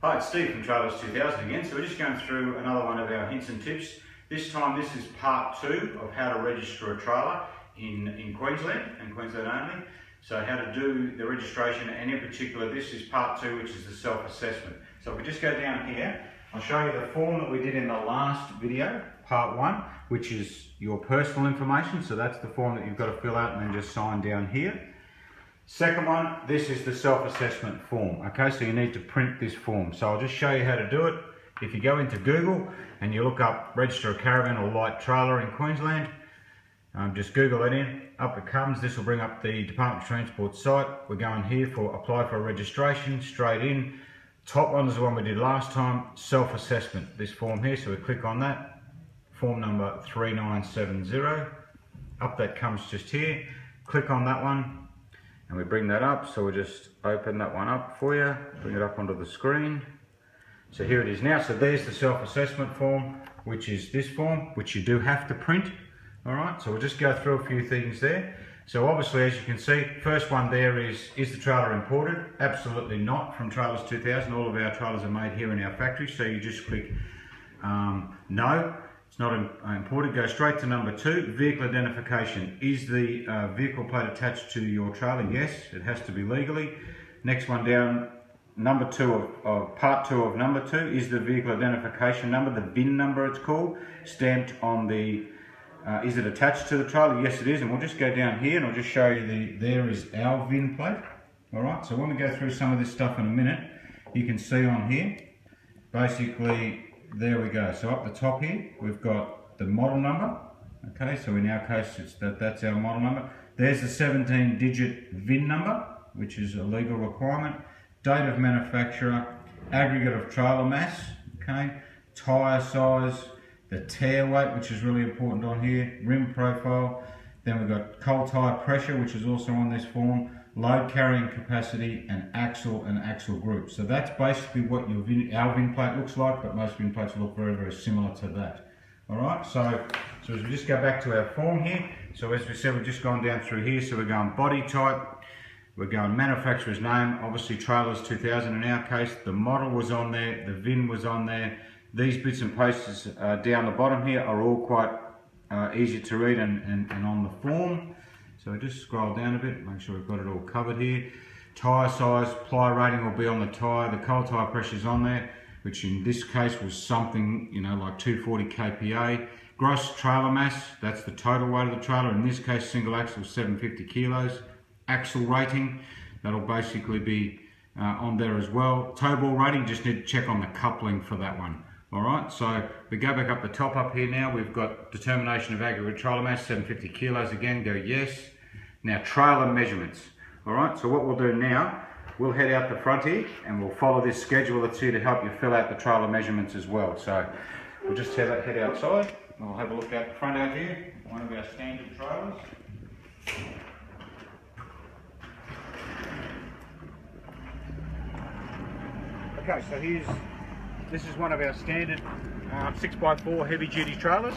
Hi, it's Steve from Trailers 2000 again. So we're just going through another one of our hints and tips. This time this is part 2 of how to register a trailer in Queensland and Queensland only. So how to do the registration, and in particular this is part 2, which is the self-assessment. So if we just go down here, I'll show you the form that we did in the last video, part 1, which is your personal information. So that's the form that you've got to fill out and then just sign down here. Second one, this is the self-assessment form. Okay, so you need to print this form. So I'll just show you how to do it. If you go into Google and you look up register a caravan or light trailer in Queensland, just Google it in, up it comes. This will bring up the Department of Transport site. We're going here for apply for a registration, straight in. Top one is the one we did last time, self-assessment, this form here. So we click on that, form number 3970. Up that comes just here. Click on that one. And we bring that up, so we'll just open that one up for you, bring it up onto the screen. So here it is now. So there's the self-assessment form, which is this form, which you do have to print. All right, so we'll just go through a few things there. So obviously, as you can see, first one there is the trailer imported? Absolutely not, from Trailers 2000. All of our trailers are made here in our factory, so you just click no. It's not imported. Go straight to number 2, vehicle identification. Is the vehicle plate attached to your trailer? Yes, it has to be legally. Next one down, number 2 of part 2 of number 2 is the vehicle identification number, the VIN number it's called, stamped on the, is it attached to the trailer? Yes it is, and we'll just go down here and I'll just show you there is our VIN plate. Alright, so when we go through some of this stuff in a minute, you can see on here, basically, there we go. So up the top here, we've got the model number. Okay, so in our case, that's our model number. There's the 17-digit VIN number, which is a legal requirement. Date of manufacturer, aggregate of trailer mass, okay, tyre size, the tear weight, which is really important on here, rim profile. Then we've got coal tyre pressure, which is also on this form, load carrying capacity, and axle group. So that's basically what our VIN plate looks like, but most VIN plates look very, very similar to that. Alright, so as we just go back to our form here, so as we said, we've just gone down through here, so we're going body type, we're going manufacturer's name, obviously Trailers 2000 in our case, the model was on there, the VIN was on there. These bits and pieces down the bottom here are all quite easy to read and on the form. So just scroll down a bit, make sure we've got it all covered here. Tyre size, ply rating will be on the tyre, the coal tyre pressure is on there, which in this case was something, you know, like 240 kPa. Gross trailer mass, that's the total weight of the trailer. In this case, single axle, 750 kilos. Axle rating, that'll basically be on there as well. Tow ball rating, just need to check on the coupling for that one. Alright, so we go back up the top up here now, we've got determination of aggregate trailer mass, 750 kilos again, go yes. Now trailer measurements. Alright, so what we'll do now, we'll head out the front here and we'll follow this schedule that's here to help you fill out the trailer measurements as well. So we'll just head outside, we'll have a look out the front out here, one of our standard trailers. Okay, so this is one of our standard 6x4 heavy duty trailers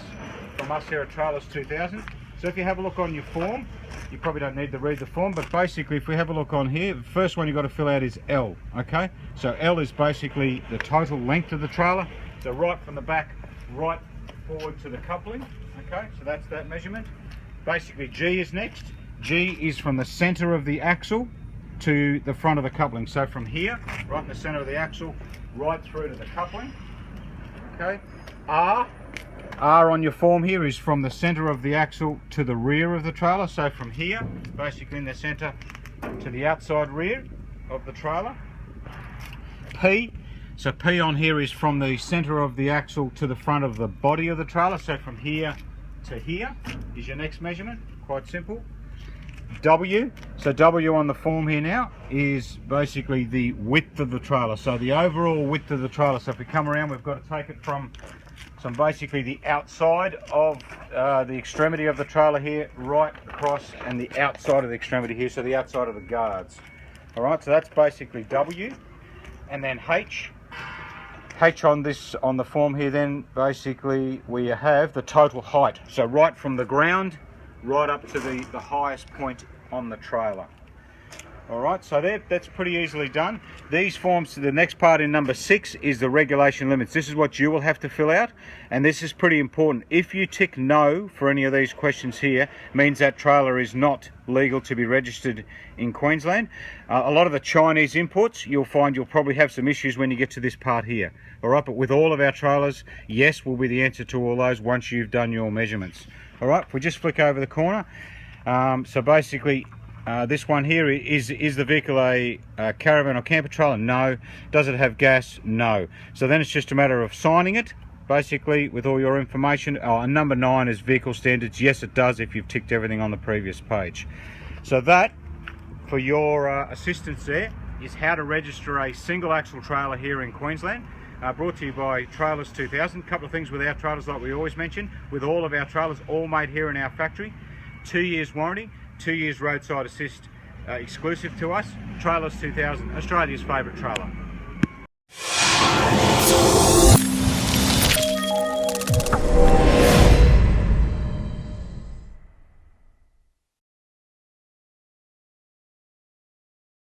from us here at Trailers 2000. So if you have a look on your form, you probably don't need to read the form, but basically if we have a look on here, the first one you've got to fill out is L, okay? So L is basically the total length of the trailer, so right from the back, right forward to the coupling, okay? So that's that measurement. Basically G is next. G is from the center of the axle to the front of the coupling. So from here, right in the center of the axle, right through to the coupling, okay? R on your form here is from the center of the axle to the rear of the trailer. So from here, basically in the center to the outside rear of the trailer. P, so P on here is from the center of the axle to the front of the body of the trailer. So from here to here is your next measurement, quite simple. W, so W on the form here now is basically the width of the trailer, so the overall width of the trailer. So if we come around, we've got to take it from basically the outside of the extremity of the trailer here, right across, and the outside of the extremity here, so the outside of the guards. Alright, so that's basically W. And then H on the form here, then basically we have the total height, so right from the ground right up to the highest point on the trailer. Alright, so that's pretty easily done. These forms, the next part in number 6 is the regulation limits. This is what you will have to fill out, and this is pretty important. If you tick no for any of these questions here, means that trailer is not legal to be registered in Queensland. A lot of the Chinese imports, you'll find you'll probably have some issues when you get to this part here. Alright, but with all of our trailers, yes will be the answer to all those once you've done your measurements. Alright, if we just flick over the corner, so basically this one here is the vehicle a caravan or camper trailer? No. Does it have gas? No. So then it's just a matter of signing it, basically, with all your information. And number 9 is vehicle standards. Yes, it does if you've ticked everything on the previous page. So that, for your assistance there, is how to register a single axle trailer here in Queensland. Brought to you by Trailers 2000. A couple of things with our trailers, like we always mention, with all of our trailers, all made here in our factory. 2 years warranty. 2 years roadside assist exclusive to us. Trailers 2000, Australia's favourite trailer.